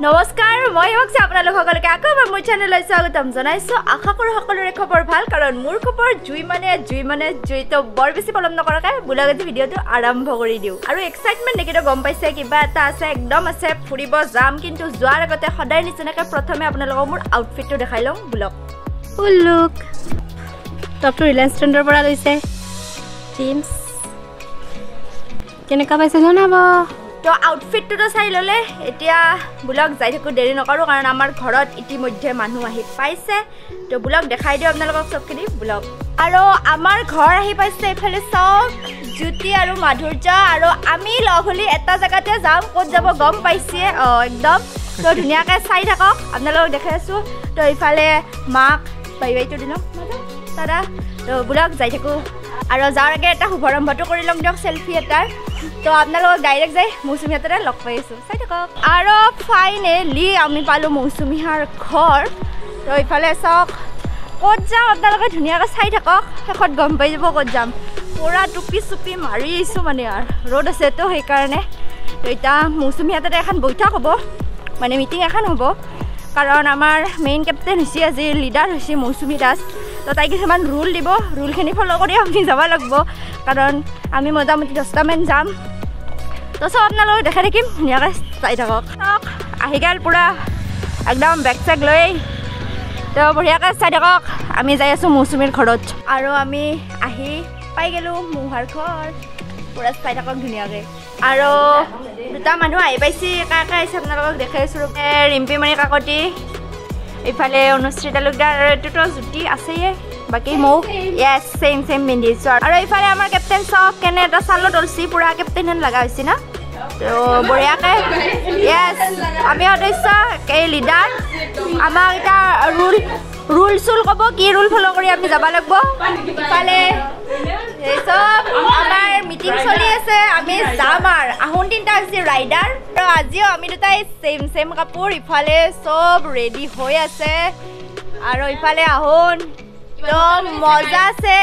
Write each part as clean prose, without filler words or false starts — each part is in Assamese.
নমস্কাৰ মই হকছে আপোনালোক সকলকে আকৌ মোৰ চেনেললৈ স্বাগতম জনাইছো আশা কৰো সকলোৰে খবৰ ভাল কাৰণ মোৰ খবৰ জুই মানে তো বৰ বেছি পলম নকৰাকে বুলাগতি ভিডিওটো আৰম্ভ কৰি দিও আৰু এক্সাইটমেন্ট নেকিটো গম পাইছে কিবা এটা আছে একদম আছে ফুৰিব যাম কিন্তু যোৱাৰ আগতে সদায় নিচিনাকে প্ৰথমে আপোনালোকক মোৰ আউটফিটটো দেখাই লম বুলক লুক টপটো ৰিলায়েন্স ট্ৰেণ্ডৰ পৰা লৈছে জিন্স কেনেকা পাইছে জনাব তো আউটফিটটো তো চাই ললে এতিয়া বুলক যাই থাকো দেৰি নকৰো কাৰণ আমাৰ ঘৰত ইতিমধ্যে মানুহ আহি পাইছে তো বুলক দেখাই দিও আপোনালোকক সবখিনি বুলক আৰু আমাৰ ঘৰ আহি পাইছে এফালে চক জ্যোতি আৰু মাধুৰ্য আৰু আমি লগহলি এটা জায়গাতে যাম ক'ত যাব গম পাইছে একদম তো ধুনিয়াকে চাই থাকক আপোনালোকক দেখাই আছো তো ইফালে মাক বাইটো দিলম দাদা তো বুলক যাই থাকো আৰু যাৰ আগে এটা শুভাৰম্ভটো কৰি লম দিয়ক সেলফি এটাৰ তো আপোনালোকক ডাইৰেক্ট যাই মৌচুমীহাতৰে লগ পাইছোঁ চাই থাকক আৰু ফাইনেলি আমি পালোঁ মৌচুমীহাৰ ঘৰ তো ইফালে চাওক ক'ত যাম আপোনালোকে ধুনীয়াকৈ চাই থাকক শেষত গম পাই যাব ক'ত যাম পুৰা টুপি চুপি মাৰি আহিছোঁ মানে আৰু ৰ'দ আছে তো সেইকাৰণে তো এতিয়া মৌচুমীহাততে এখন বৈঠক হ'ব মানে মিটিং এখন হ'ব কাৰণ আমাৰ মেইন কেপ্টেইন হৈছে আজি লিডাৰ হৈছে মৌচুমী দাস তো তাই কিছুমান ৰুল দিব ৰুলখিনি ফ'ল' কৰি আমি যাব লাগিব কাৰণ আমি মোটামুটি 10টামান যাম তো চব আপোনালোকক দেখাই থাকিম ধুনীয়াকৈ চাই থাকক আহি গ'ল পূৰা একদম বেগ চেগ লৈ তো বঢ়িয়াকৈ চাই থাকক আমি যাই আছোঁ মৌচুমীৰ ঘৰত আৰু আমি আহি পাই গ'লোঁ মৌহাৰ ঘৰ পূৰা চাই থাকক ধুনীয়াকৈ আৰু দুটা মানুহ আহি পাইছে কাকা আহিছে আপোনালোকক দেখাই আছোঁ ৰিম্পীমণি কাকতি ইফালে অনুশ্ৰী তালুকদাৰ আৰু এইটোতো জ্যোতি আছেয়ে বাকী মোক য়েছ ছেইম পিন্ধিছোঁ আৰু ইফালে আমাৰ কেপ্টেইন চাওক কেনে এটা চালো তলচি পূৰা কেপ্টেইন হেন লগা হৈছে না তো বঢ়িয়াকৈ য়েছ আমি সদস্য এই লিডাৰ আমাক এতিয়া ৰুল চুল ক'ব কি ৰুল ফ'ল' কৰি আমি যাব লাগিব ইফালে চব আমাৰ মিটিং চলি আছে আমি যাম আৰু আহোন তিনিটা হৈছে ৰাইডাৰ আৰু আজিও আমি দুটাই ছেইম কাপোৰ ইফালে চব ৰেডি হৈ আছে আৰু ইফালে আহোন তো মজা আছে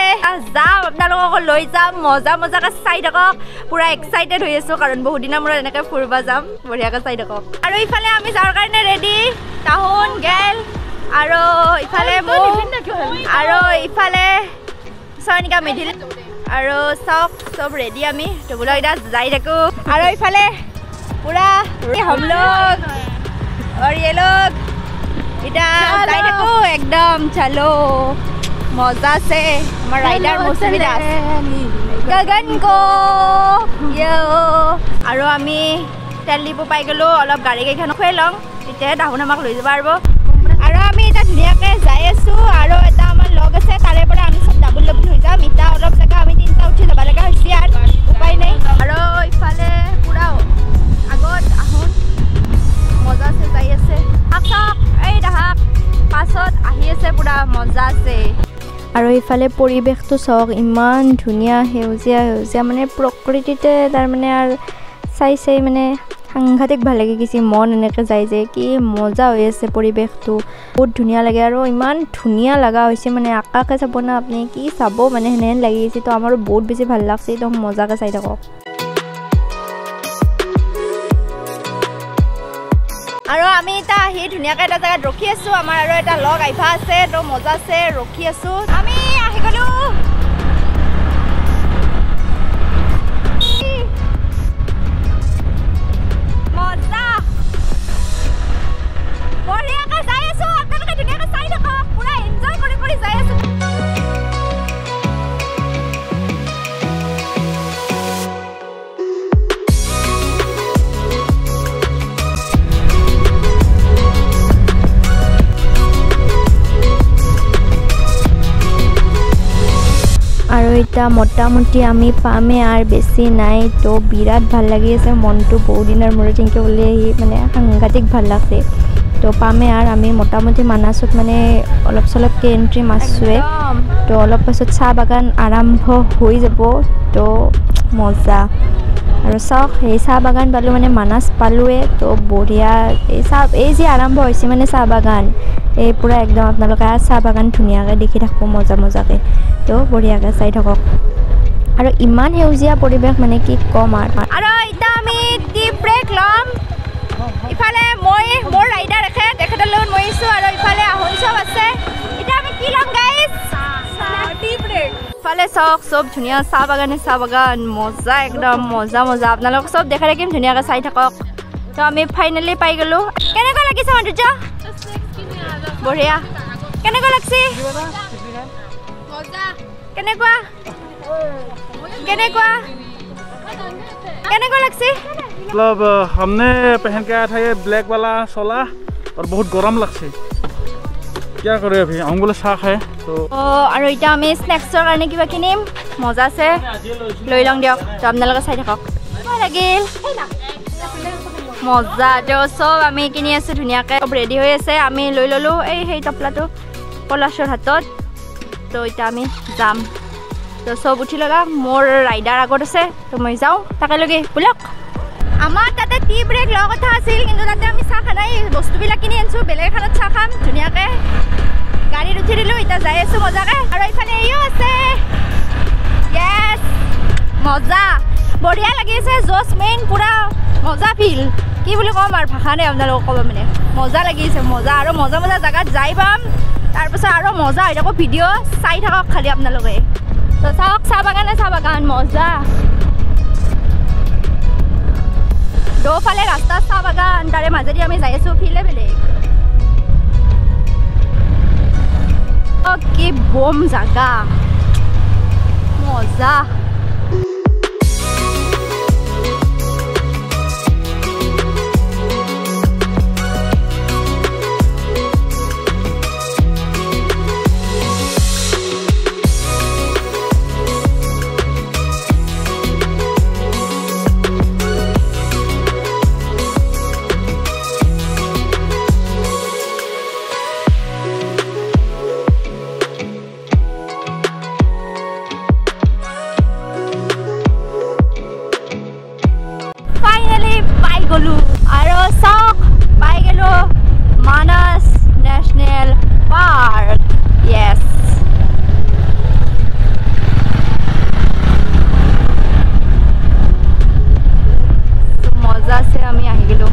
যাম আপোনালোকক লৈ যাম মজাকৈ চাই থাকক পূৰা এক্সাইটেড হৈ আছোঁ কাৰণ বহুত দিনৰ মূৰত এনেকৈ ফুৰিব যাম বঢ়িয়াকৈ চাই থাকক আৰু ইফালে আমি যাৰ কাৰণে ৰেডি তাহোন গেল আৰু ইফালে আৰু ইফালে চয়নিকা মেধিল আৰু চাওক চব ৰেডি আমি তো বোলো এতিয়া যাই থাকোঁ আৰু ইফালে পূৰা হম লোক আৰু ये लोग এতিয়া যাই থাকোঁ একদম চলো মজা আছে আমাৰ ৰাইডাৰ মৌচুমী দাস গগন কো আৰু আমি তেল ডিপু পাই গ'লোঁ অলপ গাড়ী কেইখন খুৱাই লওঁ তেতিয়াহে তাহোন আমাক লৈ যাব পাৰিব আৰু আমি এতিয়া ধুনীয়াকৈ যাই আছোঁ আৰু এটা আমাৰ লগ আছে তাৰে পৰা আমি চব ডাবুল হৈ যাম এতিয়া অলপ জেগা আমি তিনিটা উঠি যাব লগা হৈছে আৰু উপায় নাই আৰু ইফালে পূৰা আগত আহোন মজা আছে যাই আছে চাওক এই দাহাক পাছত আহি আছে পূৰা মজা আছে আৰু ইফালে পৰিৱেশটো চাওক ইমান ধুনীয়া সেউজীয়া মানে প্ৰকৃতিতে তাৰমানে আৰু চাই মানে সাংঘাতিক ভাল লাগি গৈছে মন এনেকৈ যায় যে কি মজা হৈ আছে পৰিৱেশটো বহুত ধুনীয়া লাগে আৰু ইমান ধুনীয়া লগা হৈছে মানে আকাশে চাব না আপুনি কি চাব মানে সেনেহেন লাগি গৈছে তো আমাৰো বহুত বেছি ভাল লাগছে তো মজাকৈ চাই থাকক আৰু আমি এতিয়া আহি ধুনীয়াকৈ এটা জেগাত ৰখি আছোঁ আমাৰ আৰু এটা লগ আইভা আছে তো মজা আছে ৰখি আছোঁ আমি আহি গ'লোঁ মজা বঢ়িয়াকৈ যাই আছোঁ আপোনালোকে ধুনীয়াকৈ চাই থাকক পূৰা এনজয় কৰি যাই আছোঁ আৰু এতিয়া মোটামুটি আমি পামে আৰু বেছি নাই তো বিৰাট ভাল লাগি আছে মনটো বহুত দিনৰ মূৰত এনেকৈ ওলাই আহি মানে সাংঘাতিক ভাল লাগছে তো পামে আৰু আমি মোটামুটি মানাছত মানে অলপ চলপকৈ এণ্ট্ৰি মাৰছোঁৱে তো অলপ পাছত চাহ বাগান আৰম্ভ হৈ যাব তো মজা আৰু চাওক সেই চাহ বাগান পালোঁ মানে মানাছ পালোঁৱে তো বঢ়িয়া এই যে আৰম্ভ হৈছে মানে চাহ বাগান এই পূৰা একদম আপোনালোকে চাহ বাগান ধুনীয়াকৈ দেখি থাকোঁ মজাকৈ তো বঢ়িয়াকৈ চাই থাকক আৰু ইমান সেউজীয়া পৰিৱেশ মানে কি ক'ম আৰু এতিয়া আমি টি ব্ৰেক ল'ম ইফালে মই ইফালে চাওক চব ধুনীয়া চাহ বাগান মজা একদম মজা আপোনালোক চব দেখাই থাকিম ধুনীয়াকৈ চাই থাকক তো আমি ফাইনেলি পাই গ'লোঁ কেনেকুৱা লাগিছে মাধুৰ্য বঢ়িয়া কেনেকুৱা লাগছে কেনেকুৱা लगसी मतलब हमने पहन के आया था ये ब्लैक वाला सोला और बहुत गरम लगसे क्या करे अभी हम बोले शाख है तो और इटा हमें स्नैक्सर करने की बाकी नेम मजा से লৈ লং দিয়ক তো আপোনালোকে চাই থাকক লাগিল মজা তো সব আমি কিনি আছো ধুনীয়াকৈ সব ৰেডি হৈ আছে আমি লৈ ললো এই সেই টপলাটো পলাশৰ হাতত তো ইটা আমি যাম তো সব উঠি ললা মোৰ ৰাইডাৰ আগত আছে তো মই যাওঁ তাকে লগে বুলক আমাৰ তাতে টি ব্ৰেক লোৱা কথা আছিল কিন্তু তাতে আমি চাহ খানাই বস্তুবিলাক কিনি আনছো বেলেগ খানাত চাহ খাম ধুনীয়াকৈ গাড়ীত উঠি দিলোঁ এতিয়া যাই আছোঁ মজাকৈ আৰু এইফালে এইও আছে য়েছ মজা বঢ়িয়া লাগি আছে জোচ মেইন পুৰা মজা ফিল কি বুলি ক'ম আৰু ভাষা নাই আপোনালোকক ক'ব মানে মজা লাগিছে মজা আৰু মজা জেগাত যাই পাম তাৰপিছত আৰু মজা হৈ থাকক ভিডিঅ' চাই থাকক খালি আপোনালোকে তো চাওক চাহ বাগান মজা দুফালে ৰাস্তা চাহ বাগান তাৰে মাজেদি আমি যাই আছোঁ ফিলে বেলেগ কি বম জাগা মজা গলো আৰু চাওক পাই গলো মানস নেশ্যনেল পাৰ্ক য়েছ মজা আছে আমি আহি গলো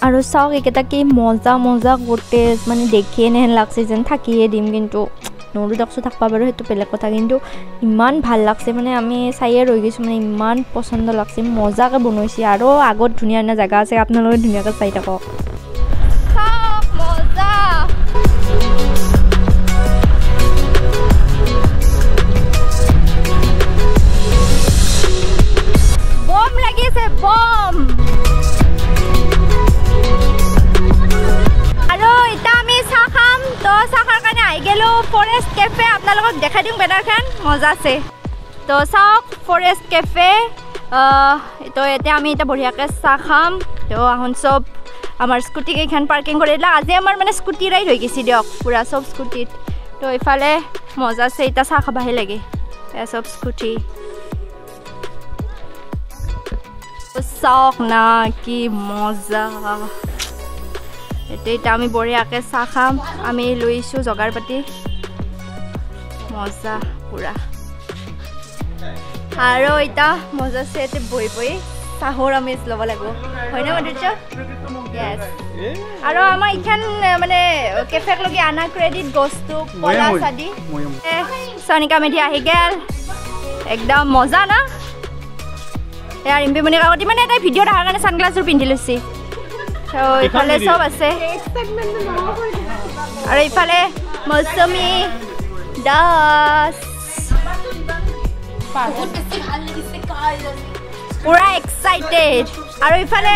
আৰু চাওক এইকেইটা কি মজা কটেজ মানে দেখিয়ে নেহেন লাগছে যেন থাকিয়ে দিম কিন্তু নৰু দেখছো থাকবা বাৰু সেইটো বেলেগ কথা কিন্তু ইমান ভাল লাগছে মানে আমি চাইয়ে ৰৈ গৈছোঁ মানে ইমান পচন্দ লাগছে মজাকৈ বনাইছে আৰু আগত ধুনীয়া ধুনীয়া জেগা আছে আপোনালোকে ধুনীয়াকৈ চাই থাকক মজা বম লাগিছে বম ফৰেষ্ট কেফে আপোনালোকক দেখাই দিম বেনাৰখন মজা আছে তো চাওক ফৰেষ্ট কেফে তো এতিয়া আমি এতিয়া বঢ়িয়াকৈ চাহ খাম তো আহোন চব আমাৰ স্কুটি কেইখন পাৰ্কিং কৰি দিলা আজি আমাৰ মানে স্কুটি ৰাইড হৈ গৈছে দিয়ক পুৰা চব স্কুটিত তো এইফালে মজা আছে এতিয়া চাহ খাবাহে লাগে চব স্কুটি চাওক না কি মজা এতিয়া আমি বঢ়িয়াকৈ চাহ খাম আমি লৈছোঁ জগাৰ পাতি মজা পুৰা আৰু এতিয়া মজা আছে এতিয়া বহি চাহৰ আমেজ ল'ব লাগিব হয়নে মাধুৰ্য য়েছ আৰু আমাৰ এইখন মানে কেফেক লগি আনা ক্ৰেডিট বস্তু কলা চাদি চনিকা মেধি আহি গেল একদম মজা না এয়া ৰিম্পিমণি কাকতি মানে এটা ভিডিঅ' দেখাৰ কাৰণে ছানগ্লাছযোৰ পিন্ধি লৈছে ইফালে সব আছে আৰু ইফালে মৌচুমী দাস পুৰা এক্সাইটেড আৰু ইফালে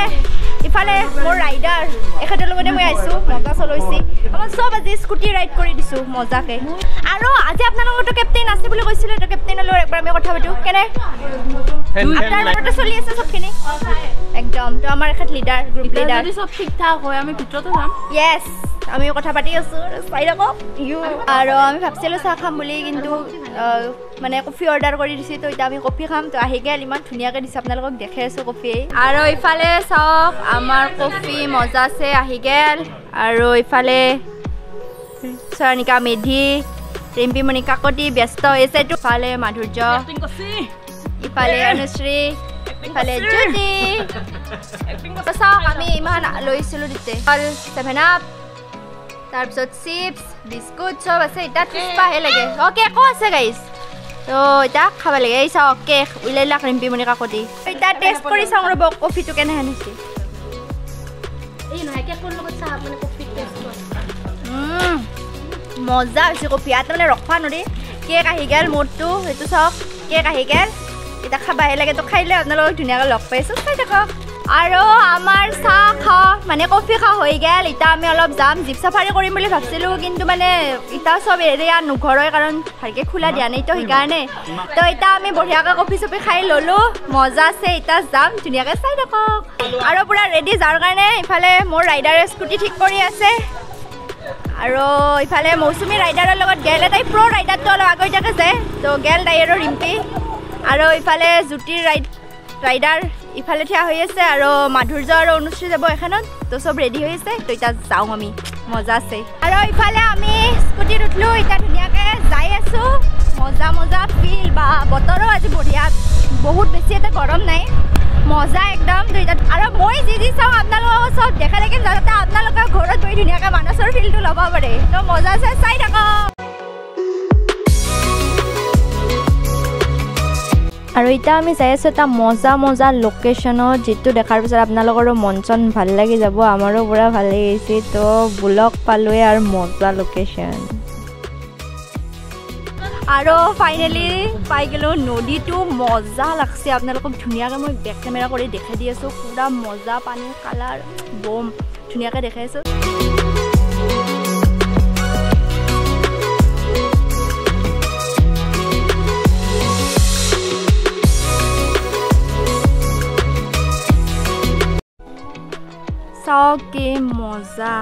মোৰ ৰাইডাৰ এখেতৰ লগতে মই আহিছোঁ মজা চলাইছি আমাৰ চব আজি স্কুটি ৰাইড কৰি দিছোঁ মজাকৈ আৰু আজি আপোনালোকৰতো কেপ্টেইন আছে বুলি কৈছিলোঁ তো কেপ্টেইনৰ লগত একবাৰ আমি কথা পাতোঁ কেনে আপোনাৰ লগতে চলি আছে চবখিনি একদম তো আমাৰ এখেত লিডাৰ গ্ৰুপ লিডাৰ চব ঠিক ঠাক হয় আমি ভিতৰতে যাম য়েছ আমি কথা পাতি আছোঁ চাই থাকক আৰু আমি ভাবিছিলোঁ চাহ খাম বুলি কিন্তু মানে কফি অৰ্ডাৰ কৰি দিছোঁ তো এতিয়া আমি কফি খাম তো আহি গেল ইমান ধুনীয়াকৈ দিছে আপোনালোকক দেখাই আছোঁ কফি আৰু ইফালে চাওক আমাৰ কফি মজা আছে আহি গেল আৰু ইফালে চয়নিকা মেধি ৰিম্পীমণি কাকতি ব্যস্ত হৈছে ইফালে মাধুৰ্য ইফালে অনুশ্ৰী ইফালে জ্যোতি চাওক আমি ইমান লৈছিলোঁ দিতে 7 আপ তাৰপিছত চিপছ বিস্কুট চব আছে এতিয়া টিস্পাহে লাগে কেকো আছে গাইজ তো এতিয়া খাব লাগে এই চাওক কেক উলিয়াইলাক ৰিম্পীমণি কাকতি এতিয়া টেষ্ট কৰি চাওঁ ৰ'ব কফিটো কেনেহেন হৈছে মজা হৈছে কফি ইয়াত মানে ৰখা নদী কেক আহি গেল মোৰটো সেইটো চাওক কেক আহি গেল এতিয়া খাবাহে লাগে তো খাইলে আপোনালোকক ধুনীয়াকৈ লগ পাইছোঁ চাই থাকক আৰু আমাৰ চাহ খোৱা মানে কফি খোৱা হৈ গেল এতিয়া আমি অলপ যাম জীপ চাফাৰী কৰিম বুলি ভাবিছিলোঁ কিন্তু মানে এতিয়া চব এৰিয়া নুঘৰয় কাৰণ ভালকৈ খোলা দিয়া নাই তো সেইকাৰণে তো এতিয়া আমি বঢ়িয়াকৈ কফি চফি খাই ল'লোঁ মজা আছে এতিয়া যাম ধুনীয়াকৈ চাই থাকক আৰু পূৰা ৰেডি যাৰ কাৰণে ইফালে মোৰ ৰাইডাৰে স্কুটি ঠিক কৰি আছে আৰু ইফালে মৌচুমী ৰাইডাৰৰ লগত গেল তাই প্ৰ' ৰাইডাৰটো অলপ আগতীয়াকৈ যায় তো গেল তাই আৰু ৰিম্পী আৰু ইফালে জ্যোতিৰ ৰাইডাৰ ইফালে থিয়া হৈ আছে আৰু মাধুৰ্য আৰু অনুশ্ৰী যাব এখনত তো চব ৰেডি হৈ আছে তো এতিয়া যাওঁ আমি মজা আছে আৰু ইফালে আমি স্কুটিত উঠিলোঁ এতিয়া ধুনীয়াকৈ যাই আছোঁ মজা মজা ফিল বা বতৰো আজি বঢ়িয়া বহুত বেছি এটা গৰম নাই মজা একদম তো এতিয়া আৰু মই যি চাওঁ আপোনালোকক চব দেখাই থাকিম যাতে আপোনালোকৰ ঘৰত গৈ ধুনীয়াকৈ মানসৰ ফিলটো ল'ব পাৰে তো মজা আছে চাই থাকক আৰু এতিয়া আমি চাই আছোঁ এটা মজা মজা লোকেশ্যনত যিটো দেখাৰ পিছত আপোনালোকৰো মন চন ভাল লাগি যাব আমাৰো পূৰা ভাল লাগিছে তো ব্লগ পালোৱে আৰু মজা লোকেশ্যন আৰু ফাইনেলি পাই গ'লোঁ নদীটো মজা লাগছে আপোনালোকক ধুনীয়াকৈ মই বেক কেমেৰা কৰি দেখাই দি আছোঁ পূৰা মজা পানীৰ কালাৰ বম ধুনীয়াকৈ দেখাই আছোঁ চাওক কি মজা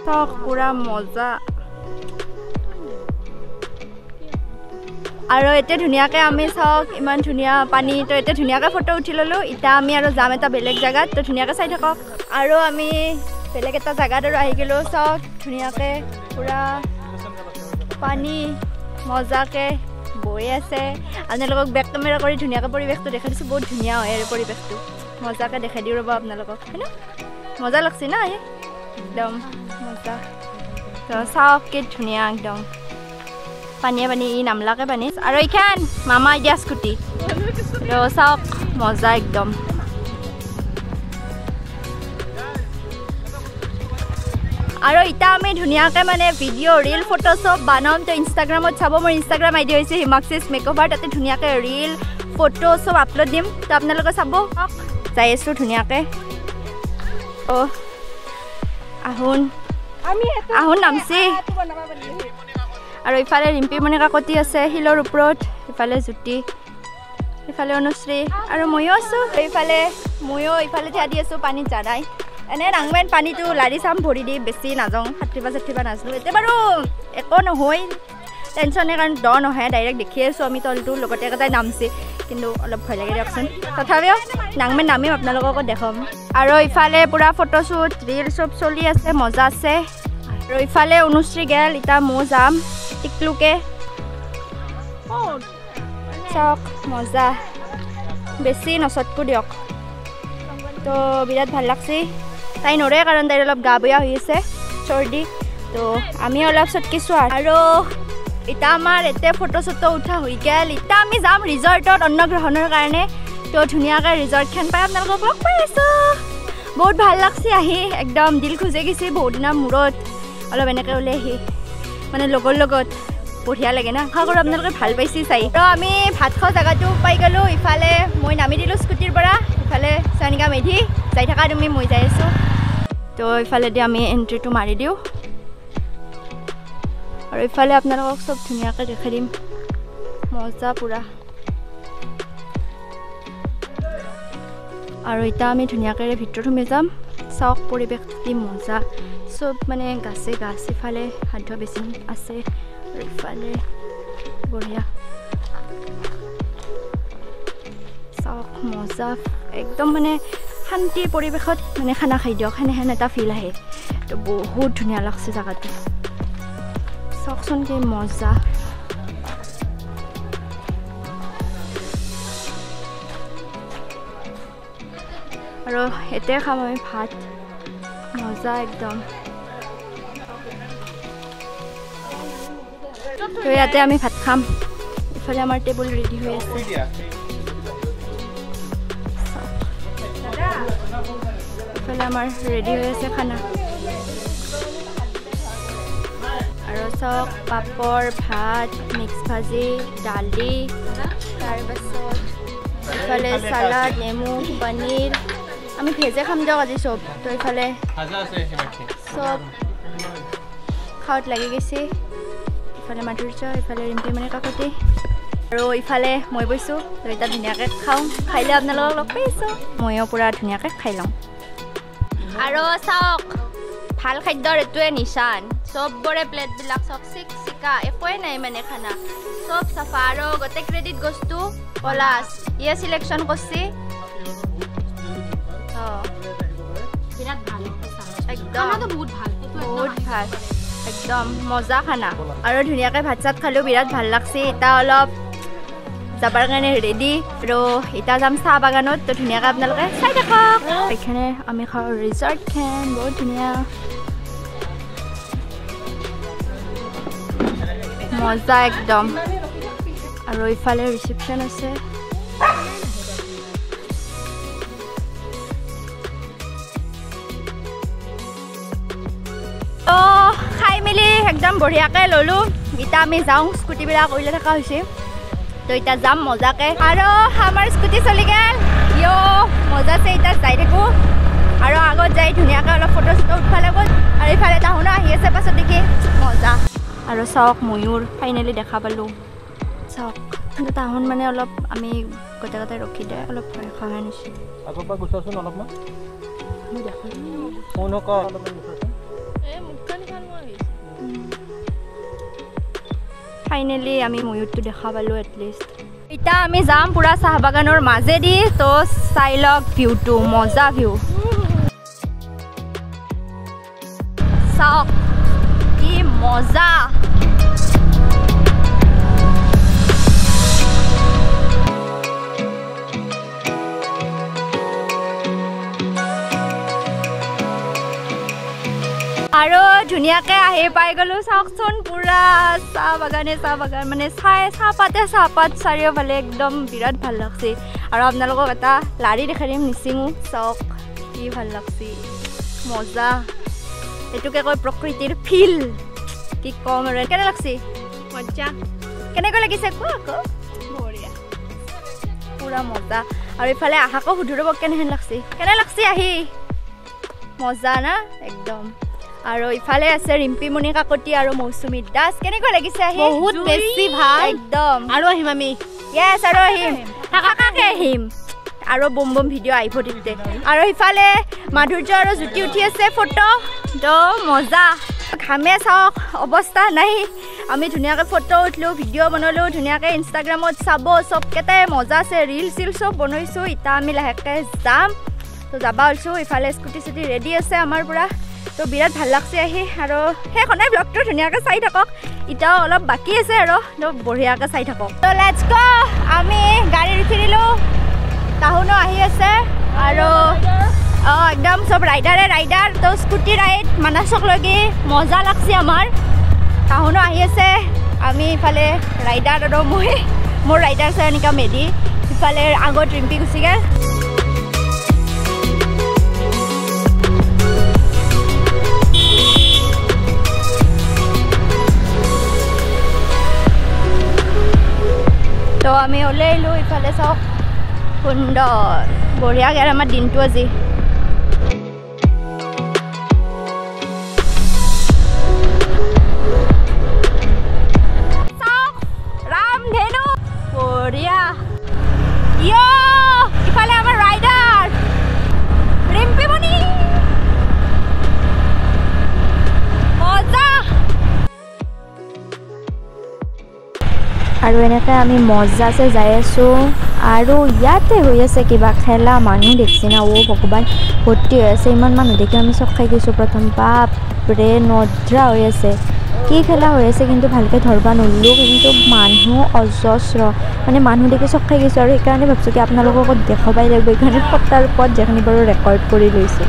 চাওক পুৰা মজা আৰু এতিয়া ধুনীয়াকৈ আমি চাওক ইমান ধুনীয়া পানী তো এতিয়া ধুনীয়াকৈ ফটো উঠি ল'লোঁ এতিয়া আমি আৰু যাম এটা বেলেগ জেগাত তো ধুনীয়াকৈ চাই থাকক আৰু আমি বেলেগ এটা জেগাত আৰু আহি গ'লোঁ চাওক ধুনীয়াকৈ পুৰা পানী মজাকৈ বৈ আছে আপোনালোকক বেক কেমেৰা কৰি ধুনীয়াকৈ পৰিৱেশটো দেখাই দিছোঁ বহুত ধুনীয়া হয় আৰু পৰিৱেশটো মজাকৈ দেখাই দিওঁ ৰ'ব আপোনালোকক হয়নে মজা লাগছে না একদম মজা তো চাওক কি ধুনীয়া একদম পানীয়ে পানী ই নামলাকৈ পানী আৰু এইখান মামা দিয়া স্কুটি তো চাওক মজা একদম আৰু এতিয়া আমি ধুনীয়াকৈ মানে ভিডিঅ' ৰিল ফটো চব বনাম তো ইনষ্টাগ্ৰামত চাব মোৰ ইনষ্টাগ্ৰাম আইডি হৈছে হিমাক্সিছ মেকঅভাৰ তাতে ধুনীয়াকৈ ৰিল ফটো চব আপলোড দিম তো আপোনালোকে চাব যাই আছোঁ ধুনীয়াকৈ অঁ আহোন নামছি আৰু ইফালে ৰিম্পীমণি কাকতি আছে শিলৰ ওপৰত ইফালে জ্যোতি ইফালে অনুশ্ৰী আৰু ময়ো আছোঁ ইফালে থিয়া দি আছোঁ পানীত জানাই এনে নাংমেন পানীটো লাৰি চাম ভৰি দি বেছি নাযাওঁ সাঁতুৰিব নাজানো এতিয়া বাৰু একো নহয় টেনশ্যনে কাৰণ দ নহয় ডাইৰেক্ট দেখি আছোঁ আমি তলটোৰ লগতে এটাই নামছে কিন্তু অলপ ভয় লাগে দিয়কচোন তথাপিও নাংমেন নামিম আপোনালোককো দেখাম আৰু ইফালে পূৰা ফটোশ্বুট ৰিল চব চলি আছে মজা আছে আৰু ইফালে অনুশ্ৰী গেল এতিয়া মই যাম টিকলুকে চাওক মজা বেছি নচটকো দিয়ক তো বিৰাট ভাল লাগছে তাই নৰে কাৰণ তাইৰ অলপ গা বেয়া হৈ আছে চৰ্দি তো আমি অলপ চটকিছোঁ আৰু এতিয়া আমাৰ এতিয়া ফটো চটো উঠা হৈ গ'ল এতিয়া আমি যাম ৰিজৰ্টত অন্নগ্ৰহণৰ কাৰণে তো ধুনীয়াকৈ ৰিজৰ্টখন পাই আপোনালোকক লগ পাই আছোঁ বহুত ভাল লাগছে আহি একদম দিল খোজে গৈছে বহুত দিনৰ মূৰত অলপ এনেকৈ ওলাই আহি মানে লগৰ লগত বঢ়িয়া লাগে না আশা কৰোঁ আপোনালোকে ভাল পাইছে চাই তো আমি ভাত খোৱা জেগাটো পাই গ'লোঁ ইফালে মই নামি দিলোঁ স্কুটিৰ পৰা ইফালে চয়নিকা মেধি যাই থকা তুমি মই যাই আছোঁ তো ইফালেদি আমি এণ্ট্ৰিটো মাৰি দিওঁ আৰু ইফালে আপোনালোকক চব ধুনীয়াকৈ দেখাই দিম মজা পূৰা আৰু এতিয়া আমি ধুনীয়াকৈ ভিতৰত সোমাই যাম চাওক পৰিৱেশটো কি মজা চব মানে গাছে গাছ ইফালে সাধ্য বেছি আছে আৰু ইফালে বঢ়িয়া চাওক মজা একদম মানে শান্তিৰ পৰিৱেশত মানে খানা খাই দিয়ক সেনেহেন এটা ফিল আহে তো তো বহুত ধুনীয়া লাগছে জায়গাটো চাওকচোন কি মজা আৰু এতে খাম আমি ভাত মজা একদম তো ইয়াতে আমি ভাত খাম ইফালে আমাৰ টেবুল ৰেডি হৈ আছে ইফালে আমাৰ ৰেডি হৈ আছে খানা আৰু চব পাপৰ ভাত মিক্স ভাজি দালি তাৰপাছত ইফালে সালাড নেমু পনীৰ আমি ভেজে খাম দিয়ক আজি চব তো ইফালে চব খাওঁত লাগি গৈছে ইফালে মাধুৰ্য ইফালে ৰিম্পী মানে কাকতি আৰু ইফালে মই বৈছোঁ তো এতিয়া ধুনীয়াকৈ খাওঁ খাইলে আপোনালোকক লগ পাইছোঁ ময়ো পূৰা ধুনীয়াকৈ খাই লওঁ আৰু চাওক ভাল খাদ্যৰ এইটোৱে নিচান চবৰে প্লেটবিলাক চাওক চিকা একোৱে নাই মানে খানা চব চাফা আৰু গোটেই ক্ৰেডিট বস্তু পলাছ ইয়ে চিলেকশ্যন কৰিছে বিৰাট ভাল একদম বহুত ভাল একদম মজা খানা আৰু ধুনীয়াকৈ ভাত চাত খালেও বিৰাট ভাল লাগছে এতিয়া অলপ যাবৰ কাৰণে ৰেডি আৰু এতিয়া যাম চাহ বাগানত তো ধুনীয়াকৈ আপোনালোকে চাই থাকক এইখানে আমি খাওঁ ৰিজৰ্টখন বহুত ধুনীয়া মজা একদম আৰু ইফালে ৰিচিপশ্যন আছে তো খাই মেলি একদম বঢ়িয়াকৈ ল'লোঁ এতিয়া আমি যাওঁ স্কুটিবিলাক উলিয়াই থকা হৈছে তো এতিয়া যাম মজাকৈ আৰু আমাৰ স্কুটি চলি গ'ল মজাছে এতিয়া যাই থাকোঁ আৰু আগত যাই ধুনীয়াকৈ অলপ ফটো চটো উঠিব লাগিব আৰু ইফালে তাহোনো আহি আছে পাছত দেখি মজা আৰু চাওক ময়ূৰ ফাইনেলি দেখা পালোঁ চাওক কিন্তু তাহোন মানে অলপ আমি গোটেই ৰখি দিয়ে অলপ ভয় খোৱা নিছোঁ আগৰ পৰা গুচাচোন অলপমান ফাইনেলি আমি ময়ূৰটো দেখা পালোঁ এটলিষ্ট এতিয়া আমি যাম পূৰা চাহ বাগানৰ মাজেদি তো চাই লওক ভিউটো মজা ভিউ চাওক কি মজা আৰু ধুনীয়াকৈ আহি পাই গ'লোঁ চাওকচোন পূৰা চাহ বাগান মানে চাহপাত চাৰিওফালে একদম বিৰাট ভাল লাগছে আৰু আপোনালোকক এটা লাৰি দেখাই দিম নিচিঙো চাওক কি ভাল লাগছে মজা এইটোকে কয় প্ৰকৃতিৰ ফিল কি ক'ম আৰু কেনে লাগছে মজা কেনেকৈ লাগিছে কোৱা আকৌ বঢ়িয়া পূৰা মজা আৰু ইফালে আহাকো সুধি ৰ'ব কেনেহেন লাগছে কেনে লাগছে আহি মজা না একদম আৰু ইফালে আছে ৰিম্পীমণি কাকতি আৰু মৌচুমী দাস কেনেকৈ লাগিছে আহি বহুত বেছি ভাল একদম আৰু আহিম আমি য়েছ আৰু আহিম থাকাকৈ আহিম আৰু বম বম ভিডিঅ' আহিব দিওঁতে আৰু ইফালে মাধুৰ্য আৰু জ্যোতি উঠি আছে ফটো তো মজা ঘামে চাওক অৱস্থা নাই আমি ধুনীয়াকৈ ফটো উঠিলোঁ ভিডিঅ' বনালোঁ ধুনীয়াকৈ ইনষ্টাগ্ৰামত চাব চবকেইটাই মজা আছে ৰিল চিল চব বনাইছোঁ এতিয়া আমি লাহেকৈ যাম তো যাব ওলছোঁ ইফালে স্কুটি চুটি ৰেডি আছে আমাৰ পৰা তো বিৰাট ভাল লাগছে আহি আৰু সেইখনে ব্লগটো ধুনীয়াকৈ চাই থাকক এতিয়াও অলপ বাকী আছে আৰু তো বঢ়িয়াকৈ চাই থাকক তো লেটছ গ আমি গাড়ী উঠি দিলোঁ তাহোনো আহি আছে আৰু একদম চব ৰাইডাৰ তো স্কুটি ৰাইড মানাসকলৈকে মজা লাগছে আমাৰ তাহোনো আহি আছে আমি ইফালে ৰাইডাৰ আৰু মোৰ ৰাইডাৰ আছে এনেকুৱা মেডি ইফালে আগত ৰিম্পী গুচি গ'ল তো আমি ওলাই আহিলোঁ ইফালে চাওক সুন্দৰ বঢ়িয়াকৈ আৰু আমাৰ দিনটো আজি চাওক ৰামধেনু বঢ়িয়া ইফালে আমাৰ ৰাইডাৰ ৰিম্পীমণি মজা আৰু এনে ধুনীয়াকৈ আমি মজাছে যাই আছোঁ আৰু ইয়াতে হৈ আছে কিবা খেলা মানুহ দেখছি না অ' ভগৱান ভৰ্তি হৈ আছে ইমান মানুহ দেখি আমি চক খাই গৈছোঁ প্ৰথম বাপৰে নদ্ৰা হৈ আছে কি খেলা হৈ আছে কিন্তু ভালকৈ ধৰবা নল্লোঁ কিন্তু মানুহ অজস্ৰ মানে মানুহ দেখি চক খাই গৈছোঁ আৰু সেইকাৰণে ভাবছোঁ কি আপোনালোকক দেখাবই লাগিব এইকাৰণে ফটাৰ ওপৰত যেখিনি বাৰু ৰেকৰ্ড কৰি লৈছোঁ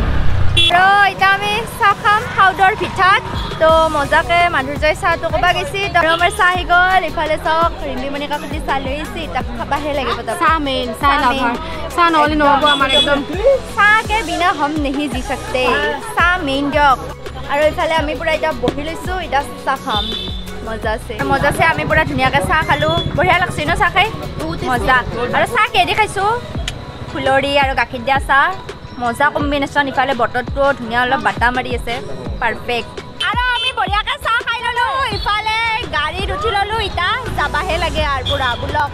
আৰু এতিয়া আমি চাহ খাম হাউদৰ পিঠাত তো মজাকে মাধুৰ্যই চাহটো ক'বা গৈছি আৰু আমাৰ চাহ আহি গ'ল ইফালে চাওক ৰিম্বিমণি কাকুতি চাহ লৈ আহিছে এতিয়া খাবাহে লাগিব চাহ মেইন চাহ লাভাৰ চাহ নহ'লে নহ'ব আমাৰ একদম চাহকে বিনা হম নেহি জি सकते চাহ মেইন দিয়ক আৰু ইফালে আমি পুৰা এতিয়া বহি লৈছোঁ এতিয়া চাহ খাম মজাছে আমি পুৰা ধুনীয়াকৈ চাহ খালোঁ বঢ়িয়া লাগছে ন চাহ খাই মজা আৰু চাহ কেদি খাইছোঁ ফুলৰি আৰু গাখীৰ দিয়া চাহ মজা কম্বিনেশ্যন ইফালে বতৰটো ধুনীয়া অলপ বাটা মাৰি আছে পাৰফেক্ট আৰু আমি বঢ়িয়াকৈ চাহ খাই ল'লোঁ ইফালে গাড়ীত উঠি ল'লোঁ এতিয়া যাবাহে লাগে আৰু পুৰা বোলক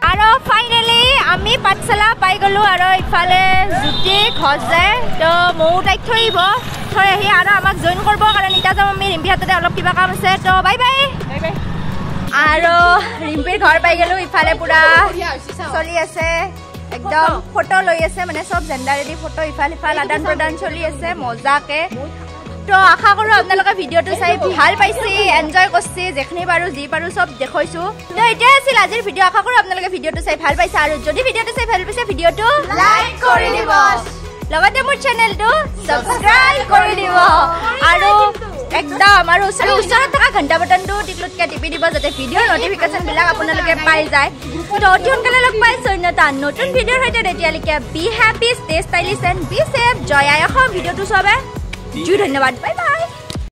আৰু ফাইনেলি আমি পাঠশালা পাই গ'লোঁ আৰু ইফালে জ্যোতি ঘৰ যায় তো ময়ো তাইক থৈ আহি আৰু আমাক জইন কৰিব কাৰণ এতিয়া যাম আমি ৰিম্পিৰ হাততে অলপ কিবা কাম আছে তো বাই বাই আৰু ৰিম্পিৰ ঘৰ পাই গ'লোঁ ইফালে পুৰা চলি আছে একদম ফটো লৈ আছে মানে চব জেণ্ডাৰেদি ফটো ইফাল আদান প্ৰদান চলি আছে মজাকে তো আশা কৰোঁ আপোনালোকে ভিডিঅ'টো চাই ভাল পাইছে এনজয় কৰিছে যেখিনি পাৰোঁ যি পাৰোঁ চব দেখুৱাইছোঁ তো এতিয়াই আছিল আজিৰ ভিডিঅ' আশা কৰোঁ আপোনালোকে ভিডিঅ'টো চাই ভাল পাইছে আৰু যদি ভিডিঅ'টো চাই ভাল পাইছে ভিডিঅ'টো লাইক কৰি দিব লগতে মোৰ চেনেলটো ছাবস্ক্ৰাইব কৰি দিব আৰু একদম আৰু ওচৰত থকা ঘণ্টা বটনটো টিকলুটকৈ টিপি দিব যাতে ভিডিঅ'ৰ নটিফিকেশ্যনবিলাক আপোনালোকে পাই যায় তো অতি সোনকালে লগ পাইছোঁ এটা নতুন ভিডিঅ'ৰ সৈতে তেতিয়ালৈকে be happy stay stylish and be safe জয় আই অসম ভিডিঅ'টো চবে ধন্যবাদ বাই বাই